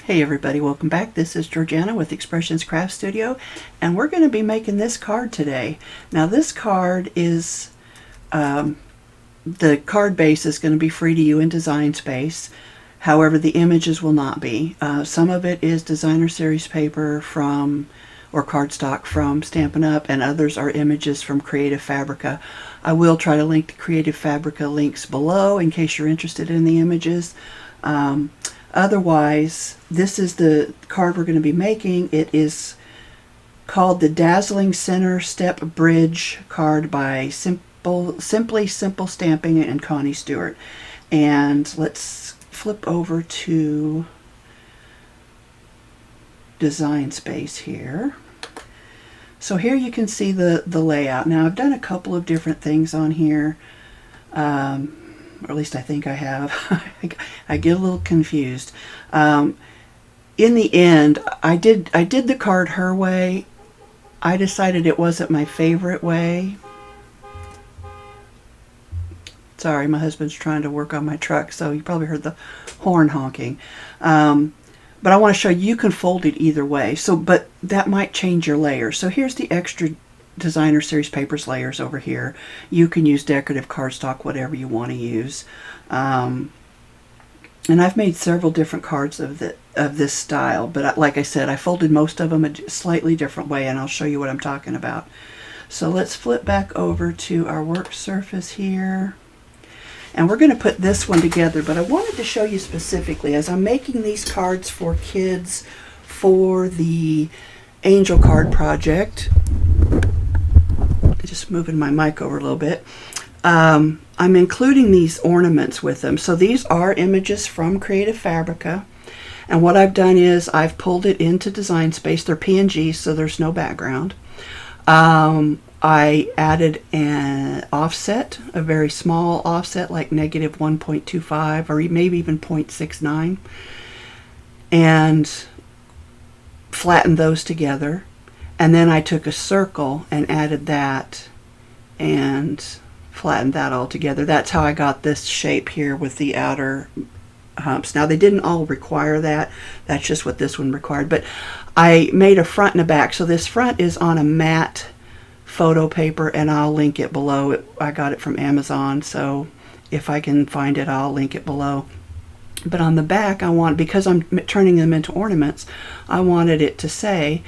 Hey everybody, welcome back. This is Georgiana with Expressions Craft Studio, and we're going to be making this card today. Now this card is, the card base is going to be free to you in Design Space. However, the images will not be. Some of it is designer series paper or cardstock from Stampin' Up, and others are images from Creative Fabrica. I will try to link the Creative Fabrica links below in case you're interested in the images. Otherwise, this is the card we're going to be making. It is called the Dazzling Center Step Bridge card by Simply Simple Stamping and Connie Stewart. And let's flip over to Design Space here. So here you can see the layout. Now I've done a couple of different things on here. Or at least I think I have. I get a little confused. In the end, I did the card her way. I decided it wasn't my favorite way. Sorry, my husband's trying to work on my truck, so you probably heard the horn honking. But I want to show you can fold it either way. But that might change your layers. So here's the extra designer series papers layers over here. You can use decorative cardstock, whatever you want to use. And I've made several different cards of this style, but like I said, I folded most of them a slightly different way, and I'll show you what I'm talking about. So let's flip back over to our work surface here. And we're going to put this one together, but I wanted to show you specifically, as I'm making these cards for kids for the Angel Card project. Just moving my mic over a little bit. I'm including these ornaments with them. So these are images from Creative Fabrica. And what I've done is I've pulled it into Design Space. They're PNGs, so there's no background. I added an offset, a very small offset, like negative 1.25 or maybe even 0.69. And flattened those together. And then I took a circle and added that and flattened that all together. That's how I got this shape here with the outer humps. Now they didn't all require that. That's just what this one required. But I made a front and a back. So this front is on a matte photo paper, and I'll link it below. I got it from Amazon, so if I can find it, I'll link it below. But on the back, because I'm turning them into ornaments, I wanted it to say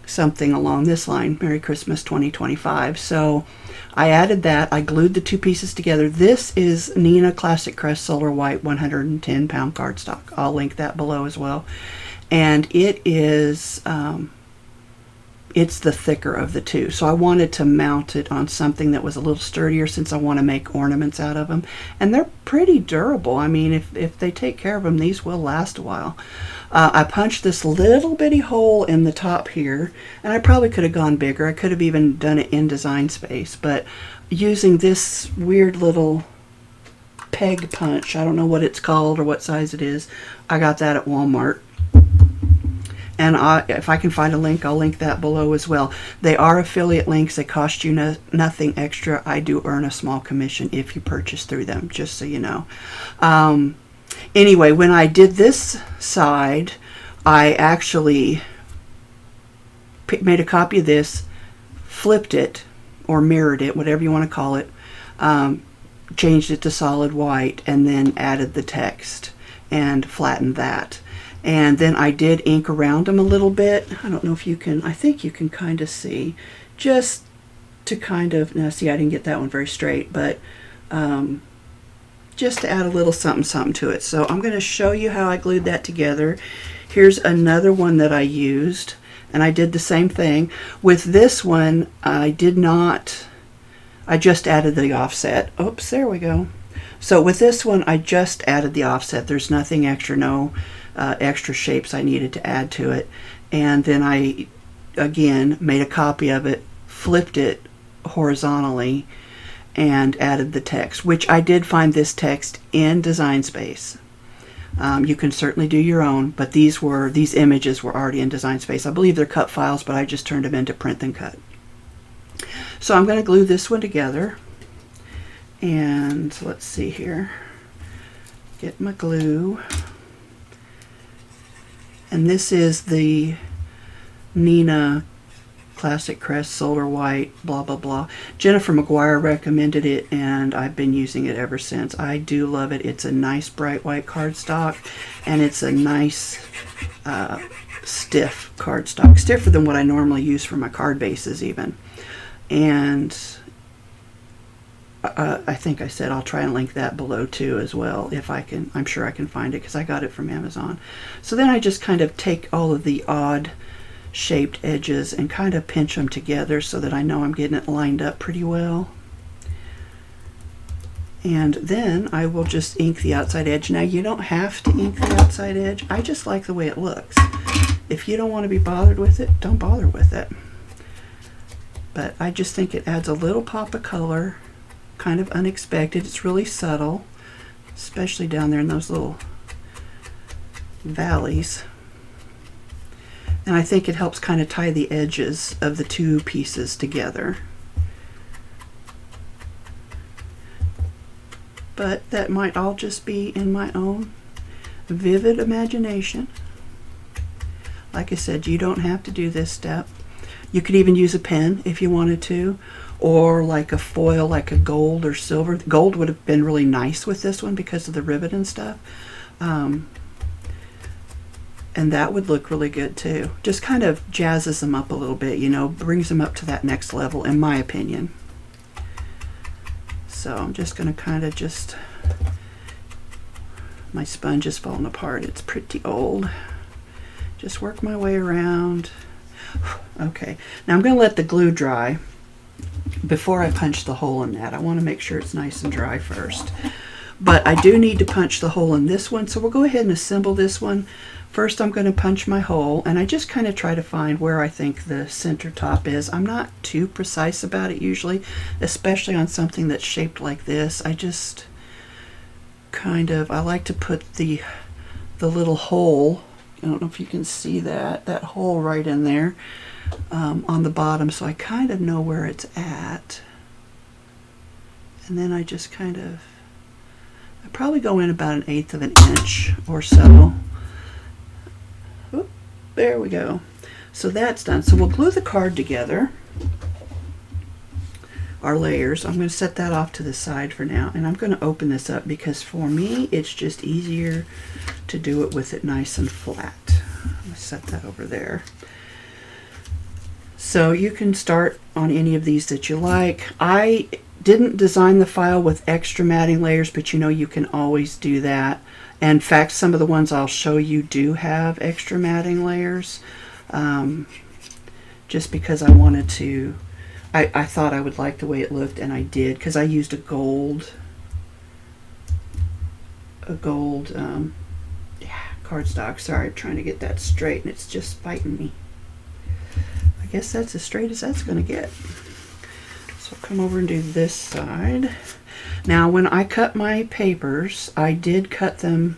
something along this line, Merry Christmas 2025. So I added that. I glued the two pieces together. This is Nina Classic Crest Solar White 110 pound cardstock. I'll link that below as well. And it is it's the thicker of the two. So I wanted to mount it on something that was a little sturdier, since I want to make ornaments out of them. And they're pretty durable. I mean, if they take care of them, these will last a while. I punched this little bitty hole in the top here, and I probably could have gone bigger. I could have even done it in Design Space, but using this weird little peg punch, I don't know what it's called or what size it is. I got that at Walmart. And if I can find a link, I'll link that below as well. They are affiliate links. They cost you nothing extra. I do earn a small commission if you purchase through them, just so you know. Anyway, when I did this side, I actually made a copy of this, flipped it, or mirrored it, whatever you want to call it, changed it to solid white, and then added the text and flattened that. And then I did ink around them a little bit. I don't know if you can, I think you can kind of see, just to kind of, now see, I didn't get that one very straight, but just to add a little something to it. So I'm going to show you how I glued that together. Here's another one that I used, and I did the same thing. With this one, I just added the offset. Oops, there we go. So with this one, I just added the offset. There's nothing extra, no extra shapes I needed to add to it. And then I, again, made a copy of it, flipped it horizontally, and added the text, which I did find this text in Design Space. You can certainly do your own, but these images were already in Design Space. I believe they're cut files, but I just turned them into print and cut. So I'm going to glue this one together. And let's see here. Get my glue. And this is the Nina Classic Crest Solar White, blah, blah, blah. Jennifer McGuire recommended it, and I've been using it ever since. I do love it. It's a nice bright white cardstock, and it's a nice stiff cardstock. Stiffer than what I normally use for my card bases even. And I think I said I'll try and link that below too as well if I can. I'm sure I can find it because I got it from Amazon. So then I just kind of take all of the odd shaped edges and kind of pinch them together so that I know I'm getting it lined up pretty well. And then I will just ink the outside edge. Now you don't have to ink the outside edge. I just like the way it looks. If you don't want to be bothered with it, don't bother with it. But I just think it adds a little pop of color, kind of unexpected. It's really subtle, especially down there in those little valleys. And I think it helps kind of tie the edges of the two pieces together. But that might all just be in my own vivid imagination. Like I said, you don't have to do this step. You could even use a pen if you wanted to, or like a foil, like a gold or silver. Gold would have been really nice with this one because of the ribbon and stuff. And that would look really good too. Just kind of jazzes them up a little bit, you know, brings them up to that next level, in my opinion. So I'm just going to kind of just, my sponge is falling apart. It's pretty old. Just work my way around. Okay, now I'm going to let the glue dry before I punch the hole in that. I want to make sure it's nice and dry first. But I do need to punch the hole in this one, so we'll go ahead and assemble this one. First I'm going to punch my hole, and I just kind of try to find where I think the center top is. I'm not too precise about it usually, especially on something that's shaped like this. I just kind of, I like to put the little hole, I don't know if you can see that hole right in there on the bottom, so I kind of know where it's at. And then I just kind of, I probably go in about 1/8 of an inch or so. Oop, there we go. So that's done. So we'll glue the card together, our layers. I'm going to set that off to the side for now, and I'm going to open this up because for me it's just easier to do it with it nice and flat. I'm going to set that over there. So you can start on any of these that you like. I didn't design the file with extra matting layers, but you know you can always do that. And in fact, some of the ones I'll show you do have extra matting layers, just because I wanted to, I thought I would like the way it looked, and I did, because I used a gold cardstock. Sorry, I'm trying to get that straight, and it's just fighting me. I guess that's as straight as that's going to get. So come over and do this side. Now when I cut my papers, I did cut them,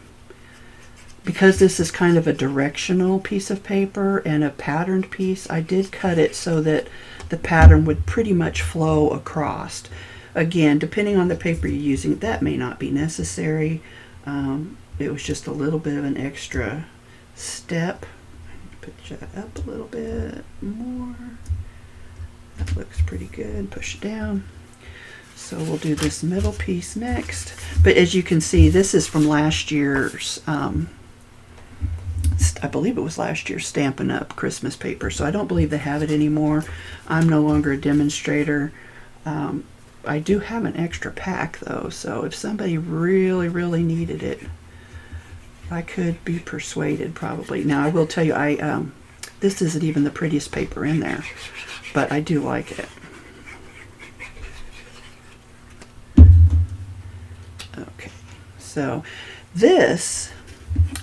because this is kind of a directional piece of paper and a patterned piece, I did cut it so that the pattern would pretty much flow across. Again, depending on the paper you're using, that may not be necessary. It was just a little bit of an extra step. Put that up a little bit more. That looks pretty good. Push it down. So we'll do this middle piece next. But as you can see, this is from last year's, I believe it was last year's Stampin' Up! Christmas paper. So I don't believe they have it anymore. I'm no longer a demonstrator. I do have an extra pack though, so if somebody really, really needed it, I could be persuaded probably. Now I will tell you, this isn't even the prettiest paper in there, but I do like it. Okay, so this,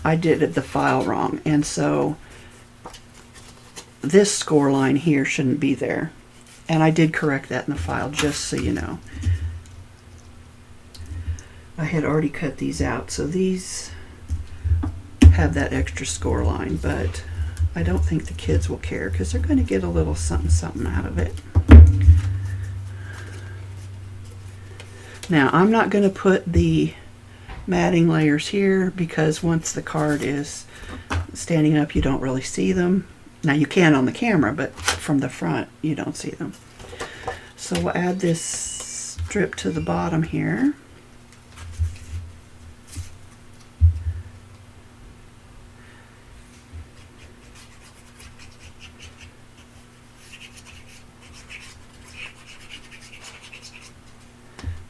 I did the file wrong, and so this score line here shouldn't be there. And I did correct that in the file, just so you know. I had already cut these out, so these have that extra score line, but I don't think the kids will care because they're going to get a little something something out of it. Now I'm not going to put the matting layers here because once the card is Standing up, you don't really see them. Now you can on the camera, but from the front, you don't see them. So we'll add this strip to the bottom here.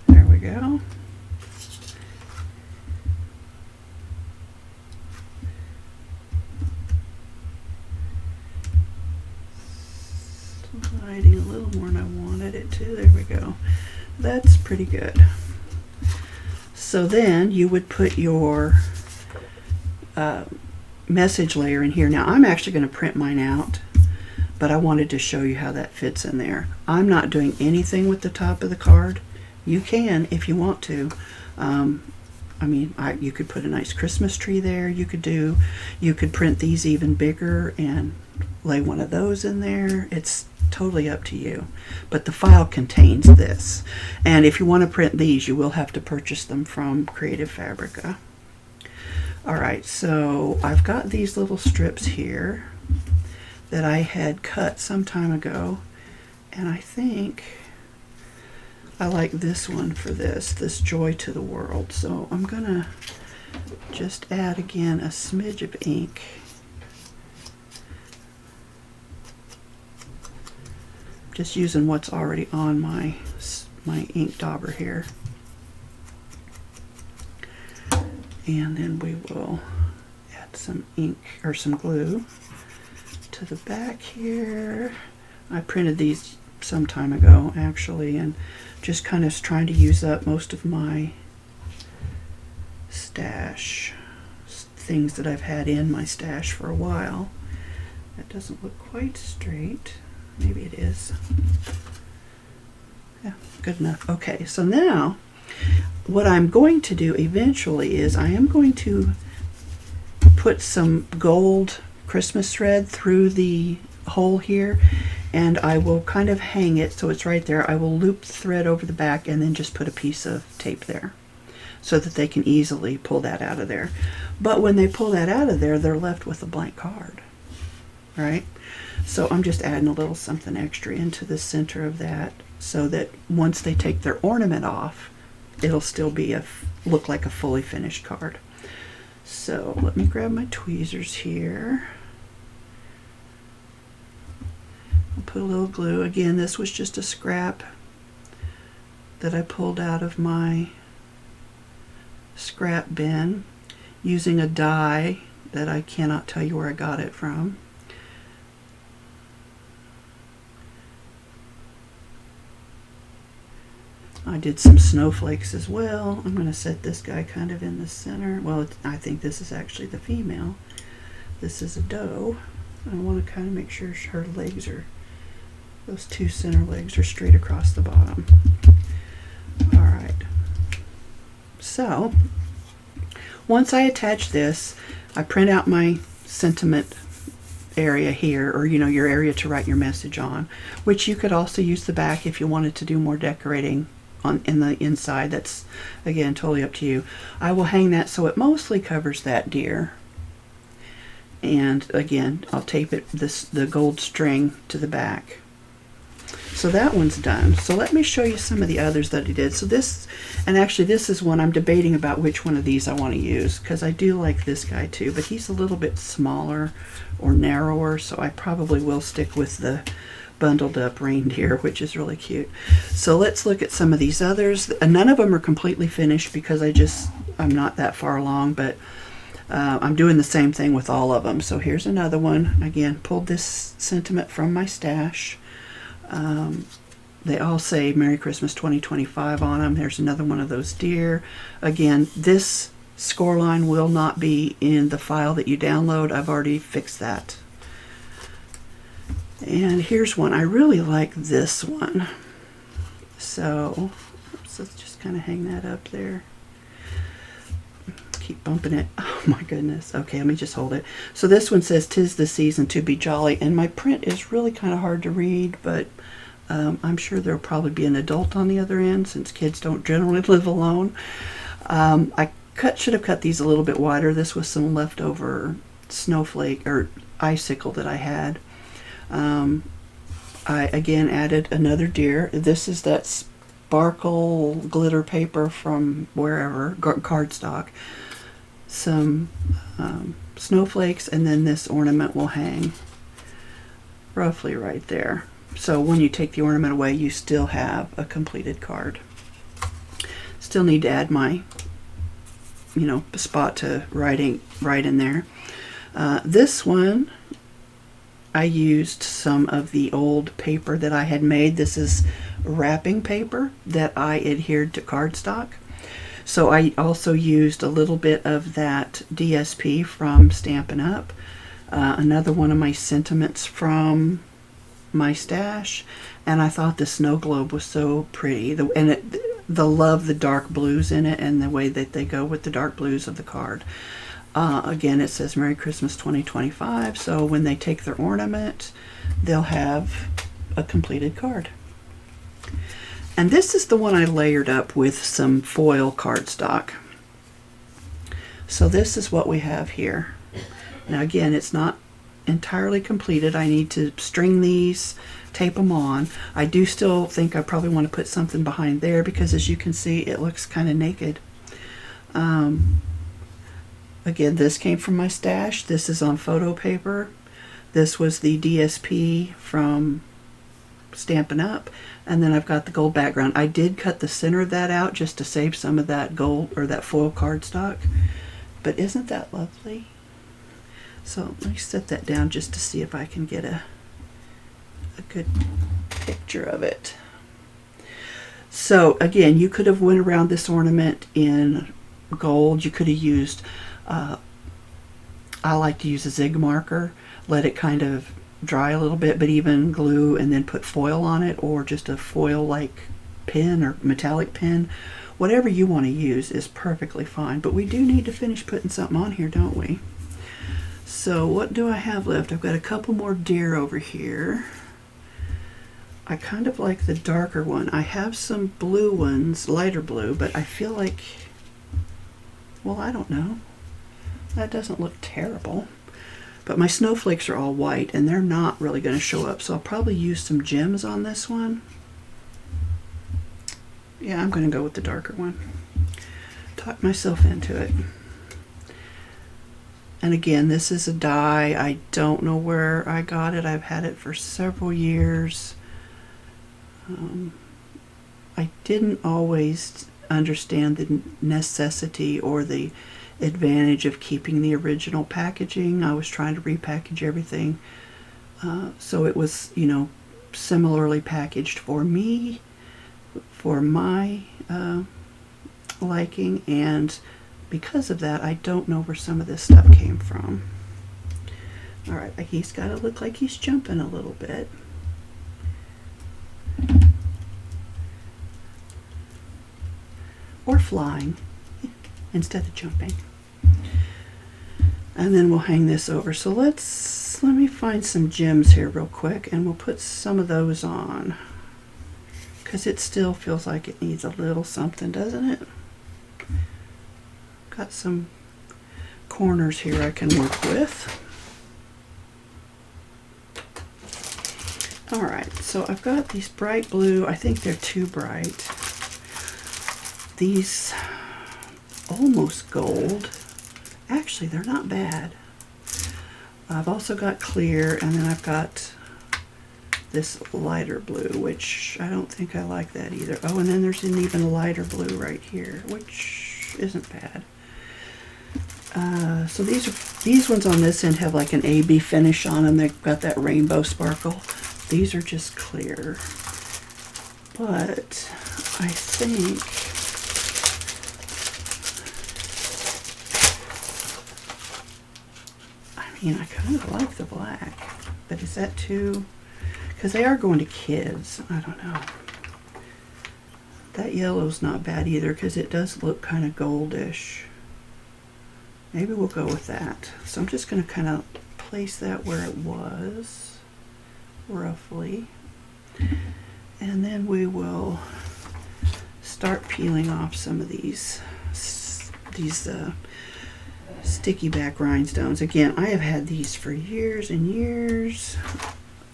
There we go. Sliding a little more than I wanted it to. There we go. That's pretty good. So then you would put your message layer in here. Now I'm actually going to print mine out, but I wanted to show you how that fits in there. I'm not doing anything with the top of the card. You can if you want to. I mean, you could put a nice Christmas tree there. You could print these even bigger and lay one of those in there. It's totally up to you. But the file contains this. And if you want to print these, you will have to purchase them from Creative Fabrica. Alright, so I've got these little strips here that I had cut some time ago. And I think I like this one for this Joy to the World. So I'm going to just add again a smidge of ink. Just using what's already on my ink dauber here. And then we will add some ink or some glue to the back here. I printed these some time ago actually, and just kind of trying to use up most of my stash, things that I've had in my stash for a while. That doesn't look quite straight. Maybe it is. Yeah, good enough. Okay, so now what I'm going to do eventually is I am going to put some gold Christmas thread through the hole here, and I will kind of hang it so it's right there. I will loop the thread over the back and then just put a piece of tape there so that they can easily pull that out of there. But when they pull that out of there, they're left with a blank card, right? So I'm just adding a little something extra into the center of that so that once they take their ornament off, it'll still be look like a fully finished card. So let me grab my tweezers here. I'll put a little glue. Again, this was just a scrap that I pulled out of my scrap bin using a die that I cannot tell you where I got it from. I did some snowflakes as well. I'm going to set this guy kind of in the center. Well, I think this is actually the female. This is a doe. I want to kind of make sure her legs are, those two center legs are straight across the bottom. Alright. So, once I attach this, I print out my sentiment area here, or your area to write your message on, which you could also use the back if you wanted to do more decorating in the inside. That's again totally up to you. I will hang that so it mostly covers that deer, and again I'll tape it the gold string to the back. So that one's done. So let me show you some of the others that I did. So this, and actually this is one I'm debating about which one of these I want to use, because I do like this guy too, but he's a little bit smaller or narrower, so I probably will stick with the bundled up reindeer, which is really cute. So let's look at some of these others. None of them are completely finished because I'm not that far along, but I'm doing the same thing with all of them. So here's another one. Again, pulled this sentiment from my stash. They all say Merry Christmas 2025 on them. There's another one of those deer. Again, this score line will not be in the file that you download. I've already fixed that. And here's one. I really like this one. So let's just kind of hang that up there. Keep bumping it. Oh my goodness. Okay, let me just hold it. So this one says, "'Tis the season to be jolly," and my print is really kind of hard to read, but I'm sure there'll probably be an adult on the other end since kids don't generally live alone. I should have cut these a little bit wider. This was some leftover snowflake or icicle that I had. I again added another deer. This is that sparkle glitter paper from wherever, cardstock. Some snowflakes, and then this ornament will hang roughly right there. So when you take the ornament away, you still have a completed card. Still need to add my, spot to write in there. This one, I used some of the old paper that I had made. This is wrapping paper that I adhered to cardstock. So I also used a little bit of that DSP from Stampin' Up. Another one of my sentiments from my stash. And I thought the snow globe was so pretty. Love the dark blues in it and the way that they go with the dark blues of the card. Again, it says Merry Christmas 2025, so when they take their ornament, they'll have a completed card. And this is the one I layered up with some foil cardstock. So this is what we have here. Now again, it's not entirely completed. I need to string these, tape them on. I do still think I probably want to put something behind there because, as you can see, it looks kind of naked. Again, this came from my stash. This is on photo paper. This was the DSP from Stampin' Up. And then I've got the gold background. I did cut the center of that out just to save some of that gold or that foil cardstock. But isn't that lovely? So let me set that down just to see if I can get a good picture of it. So again, you could have went around this ornament in gold. You could have used I like to use a zig marker, let it kind of dry a little bit, but even glue and then put foil on it, or just a foil like pen or metallic pen. Whatever you want to use is perfectly fine, but we do need to finish putting something on here, don't we? So what do I have left? I've got a couple more deer over here. I kind of like the darker one. I have some blue ones, lighter blue, but I feel like, well, I don't know. That doesn't look terrible. But my snowflakes are all white, and they're not really going to show up, so I'll probably use some gems on this one. Yeah, I'm going to go with the darker one. Talk myself into it. And again, this is a die. I don't know where I got it. I've had it for several years. I didn't always understand the necessity or the advantage of keeping the original packaging. I was trying to repackage everything. So it was, similarly packaged for me, for my liking, and because of that, I don't know where some of this stuff came from. All right, he's got to look like he's jumping a little bit. Or flying instead of jumping. And then we'll hang this over. So let me find some gems here real quick, and we'll put some of those on, because it still feels like it needs a little something, doesn't it? Got some corners here I can work with. All right, so I've got these bright blue. I think they're too bright. These almost gold. Actually, they're not bad. I've also got clear, and then I've got this lighter blue, which I don't think I like that either. Oh, and then there's an even lighter blue right here, which isn't bad. So these ones on this end have like an AB finish on them. They've got that rainbow sparkle. These are just clear. But I think I kind of like the black, but is that too, because they are going to kids. I don't know. That yellow's not bad either, because it does look kind of goldish. Maybe we'll go with that. So I'm just going to kind of place that where it was, roughly. And then we will start peeling off some of these sticky back rhinestones. Again, I have had these for years and years.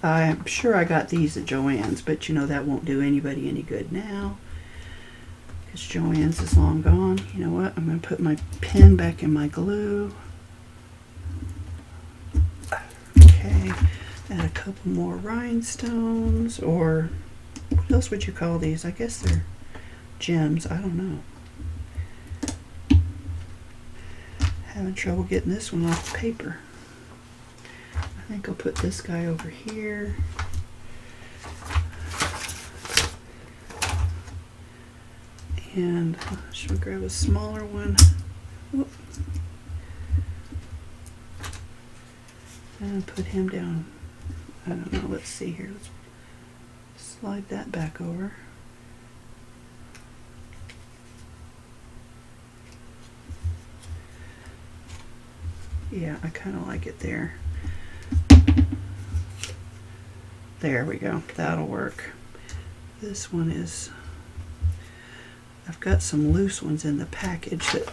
I'm sure I got these at Joann's, but you know that won't do anybody any good now because Joann's is long gone. You know what? I'm going to put my pen back in my glue. Okay, add a couple more rhinestones, or what else would you call these? I guess they're gems. I don't know. Having trouble getting this one off the paper. I think I'll put this guy over here. And should we grab a smaller one? Whoop. And put him down. I don't know. Let's see here. Let's slide that back over. Yeah, I kind of like it there. There we go. That'll work. This one is... I've got some loose ones in the package that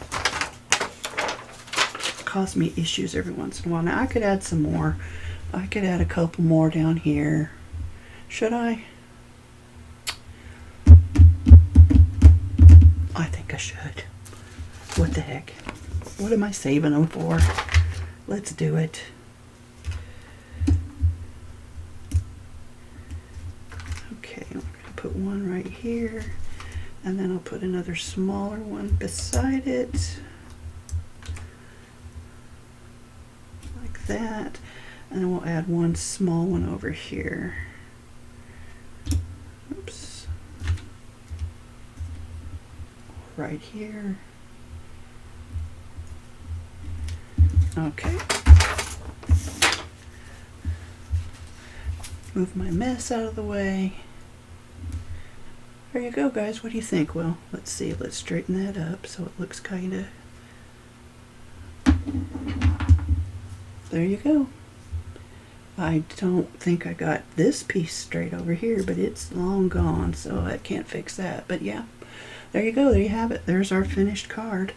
cause me issues every once in a while. Now I could add some more. I could add a couple more down here. Should I? I think I should. What the heck? What am I saving them for? Let's do it. Okay, I'm going to put one right here, and then I'll put another smaller one beside it. Like that. And then we'll add one small one over here. Oops. Right here. Okay. Move my mess out of the way. There you go, guys. What do you think? Well, let's see. Let's straighten that up so it looks kind of... There you go. I don't think I got this piece straight over here, but it's long gone, so I can't fix that. But yeah, there you go. There you have it. There's our finished card.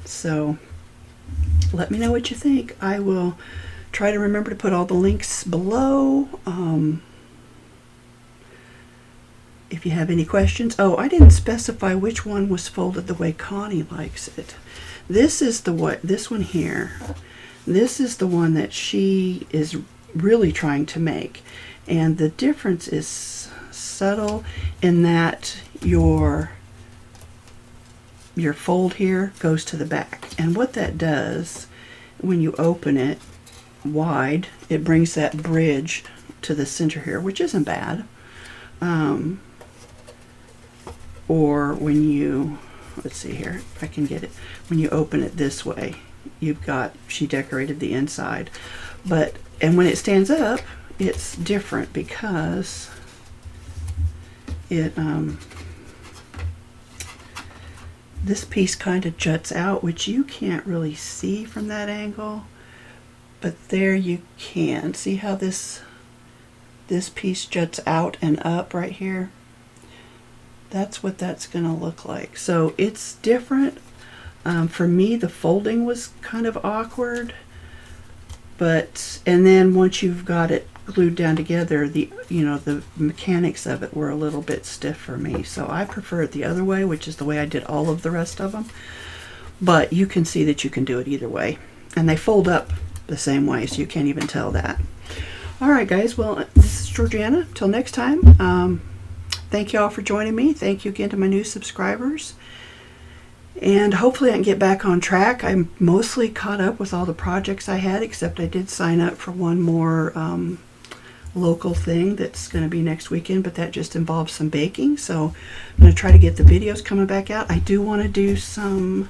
So... let me know what you think. I will try to remember to put all the links below. If you have any questions. Oh, I didn't specify which one was folded the way Connie likes it. This is this one here. This is the one that she is really trying to make. And the difference is subtle in that your fold here goes to the back, and what that does when you open it wide, it brings that bridge to the center here, which isn't bad. Or when you, let's see here if I can get it, when you open it this way, you've got, she decorated the inside, and when it stands up it's different because it this piece kind of juts out, which you can't really see from that angle, but there you can. See how this piece juts out and up right here? That's what that's going to look like. So it's different. For me, the folding was kind of awkward, and then once you've got it glued down together, the mechanics of it were a little bit stiff for me. So I prefer it the other way, which is the way I did all of the rest of them. But you can see that you can do it either way, and they fold up the same way, so you can't even tell that. All right, guys. Well, this is Georgiana. Till next time. Thank you all for joining me. Thank you again to my new subscribers. And hopefully I can get back on track. I'm mostly caught up with all the projects I had, except I did sign up for one more local thing that's going to be next weekend, but that just involves some baking. So I'm going to try to get the videos coming back out. I do want to do some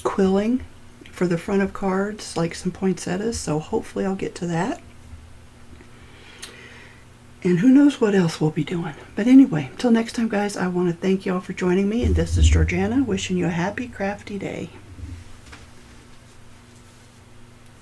quilling for the front of cards, like some poinsettias, so hopefully I'll get to that. And who knows what else we'll be doing. But anyway, until next time, guys, I want to thank you all for joining me. And this is Georgiana, wishing you a happy, crafty day.